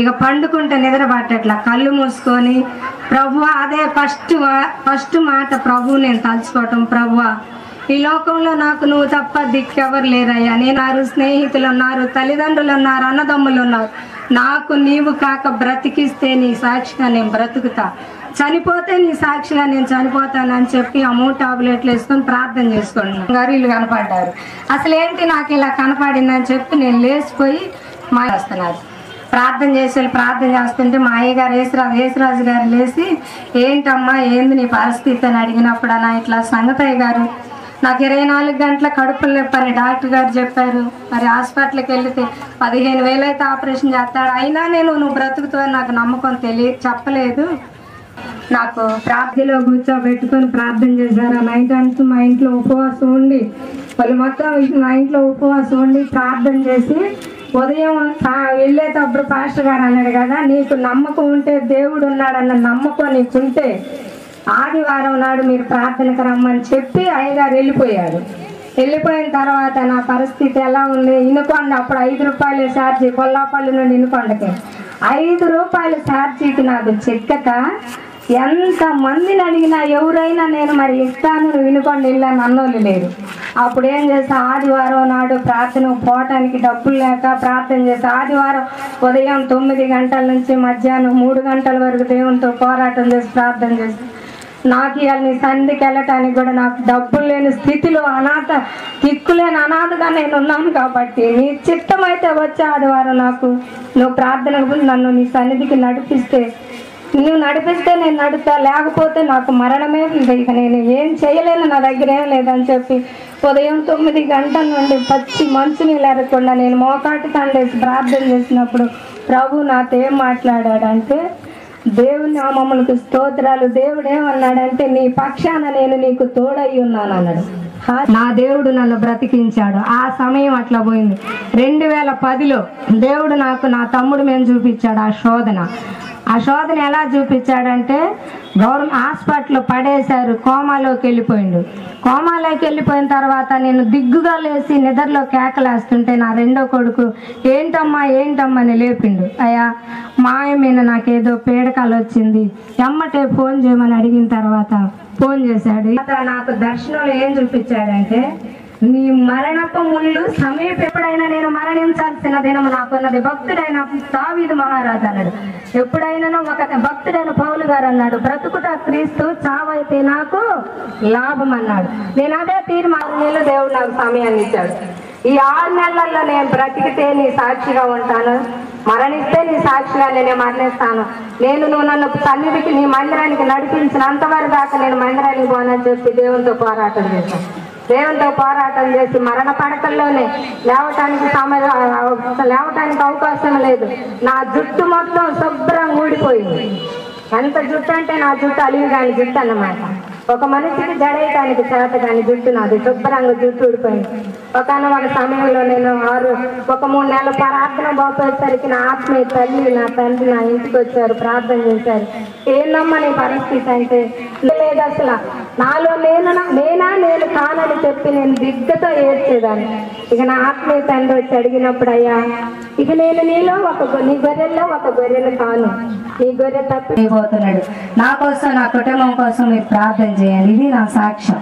ఇక పండుకుంటే నిద్ర పట్టట్లా, కళ్ళు మూసుకొని ప్రభువా, అదే ఫస్ట్ మాట ప్రభువు నేను తలుచుకోవటం. ప్రభువా, ఈ లోకంలో నాకు నువ్వు తప్ప దిక్కెవరు లేరయ్యా. నేను స్నేహితులు ఉన్నారు, తల్లిదండ్రులు ఉన్నారు, అన్నదమ్ములు ఉన్నారు. నాకు నీవు కాక బ్రతికిస్తే నీ సాక్షిగా నేను బ్రతుకుతా, చనిపోతే నీ సాక్షిగా నేను చనిపోతానని చెప్పి ఆ 3 టాబ్లెట్లు వేసుకొని ప్రార్థన చేసుకోండి గారు. వీళ్ళు కనపడ్డారు. అసలు ఏంటి నాకు ఇలా కనపడిందని చెప్పి నేను లేచిపోయి మా వస్తున్నారు. ప్రార్థన చేస్తుంటే మా అయ్యగారు యేసురాజు గారు లేచి, ఏంటమ్మా ఏంది నీ పరిస్థితి అని అడిగినప్పుడు, అన్న ఇట్లా సంగతయ్య గారు నాకు 24 గంటల కడుపులు నొప్పని డాక్టర్ గారు చెప్పారు. మరి హాస్పిటల్కి వెళ్తే 15,000 అయితే ఆపరేషన్ చేస్తాడు. అయినా నువ్వు బ్రతుకుతావని నాకు నమ్మకం చెప్పలేదు. నాకు ప్రార్థనలో కూర్చోబెట్టుకొని ప్రార్థన చేశారు. నైట్ అంటూ మా ఇంట్లో ఉపవాసం ఉండి, వాళ్ళు మొత్తం మా ఇంట్లో ఉపవాసం ఉండి ప్రార్థన చేసి, ఉదయం వెళ్ళేటప్పుడు పాస్టర్ గారు అన్నాడు కదా, నీకు నమ్మకం ఉంటే దేవుడు ఉన్నాడన్న నమ్మకం నీకుంటే ఆదివారం నాడు మీరు ప్రార్థనకు రమ్మని చెప్పి అయ్యగారు వెళ్ళిపోయాడు. వెళ్ళిపోయిన తర్వాత నా పరిస్థితి ఎలా ఉంది, ఇనుకొండ అప్పుడు 5 రూపాయల ఛార్జీ, కొల్లాపల్లి నుండి ఇనుకొండకి 5 రూపాయల ఛార్జీకి నాకు చెక్కక ఎంత మందిని అడిగినా ఎవరైనా నేను మరి ఇస్తాను వినుకొండ వెళ్ళాను అన్నోళ్ళు లేరు. అప్పుడు ఏం చేస్తా, ఆదివారం నాడు ప్రార్థనకు పోవటానికి డబ్బులు లేక ప్రార్థన చేస్తా. ఆదివారం ఉదయం 9 గంటల నుంచి మధ్యాహ్నం 3 గంటల వరకు దేవునితో పోరాటం చేసి ప్రార్థన చేసి, నాకు ఇవాళ నీ సన్నిధికి వెళ్ళటానికి కూడా నాకు డబ్బులు లేని స్థితిలో దిక్కులేని అనాథగా నేను ఉన్నాను. కాబట్టి నీ చిత్తం అయితే వచ్చే ఆదివారం నాకు నువ్వు ప్రార్థనకు నన్ను నీ సన్నిధికి నువ్వు నడిపిస్తే నేను నడుస్తా, లేకపోతే నాకు మరణమే. ఇక నేను ఏం చేయలేను, నా దగ్గర ఏం లేదని చెప్పి ఉదయం 9 గంటల నుండి పచ్చి మంచునీళ్ళు ఎరగకుండా నేను మోకాటి తండేసి ప్రార్థన చేసినప్పుడు ప్రభు నాతో ఏం మాట్లాడాడంటే, దేవుని నామములకు స్తోత్రాలు. దేవుడు ఏమన్నాడంటే, నీ పక్షాన నేను నీకు తోడై ఉన్నాను అన్నాడు. నా దేవుడు నన్ను బ్రతికించాడు. ఆ సమయం అట్లా పోయింది. 2010లో దేవుడు నాకు నా తమ్ముడు మేము చూపించాడు ఆ శోధన ఎలా చూపించాడంటే, గవర్నమెంట్ హాస్పిటల్లో పడేశారు, కోమాలోకి వెళ్ళిపోయిన తర్వాత నేను దిగ్గుగా లేచి నిద్రలో కేకలేస్తుంటే నా రెండో కొడుకు ఏంటమ్మా అని లేపిండు. అయ్యా మాయ మీద నాకేదో పీడకాలు వచ్చింది, ఎమ్మటే ఫోన్ చేయమని అడిగిన తర్వాత ఫోన్ చేశాడు. నాకు దర్శనంలో ఏం చూపించాడంటే, నీ మరణపు ముందు సమీప ఎప్పుడైనా నేను మరణించాల్సిన దినము నాకున్నది. భక్తుడైన దావీదు మహారాజు అన్నాడు. ఎప్పుడైనా ఒక భక్తుడైన పౌలు గారు అన్నాడు, బ్రతుకుట క్రీస్తు, చావైతే నాకు లాభం అన్నాడు. నేను అదే తీర్మానంలో దేవుడు నాకు సమయాన్ని ఇచ్చాడు. ఈ 6 నెలల్లో నేను బ్రతికితే నీ సాక్షిగా ఉంటాను, మరణిస్తే నీ సాక్షిగా నేను మరణిస్తాను. నువ్వు నన్ను సన్నిధికి నీ మందిరానికి నడిపించినంతవరకు దాకా నేను మందిరానికి పోనని చెప్పి దేవునితో పోరాటం చేసి మరణ పడకల్లోనే లేవటానికి అవకాశం లేదు. నా జుట్టు మొత్తం శుభ్రంగా ఊడిపోయింది. ఎంత జుట్టు అంటే నా జుట్టు అలివి కాని జుట్టు అన్నమాట. ఒక మనిషికి జడేయటానికి చేత కాని జుట్టు నాది, శుభ్రంగా జుట్టు ఊడిపోయింది. ఒక సమయంలో నేను 3 నెలల ప్రార్థన పోసేసరికి నా ఆత్మీయ తల్లి నా తండ్రి నా ఇంటికి వచ్చారు, ప్రార్థన చేశారు. ఏందమ్మా నీ పరిస్థితి అంటే, లేదు అసలు నాలో నేను కానని చెప్పి నేను దిగ్గతో ఏడ్చేదాన్ని. ఇక నా ఆత్మీయ తండ్రి వచ్చి అడిగినప్పుడు, అయ్యా ఇక నేను నీలో నీ గొర్రెల్లో ఒక గొర్రెలు కాను, నీ గొర్రె తప్పిపోతున్నాడు, నా కోసం నా కుటుంబం కోసం మీరు ప్రార్థన చేయండి. ఇది నా సాక్ష్యం.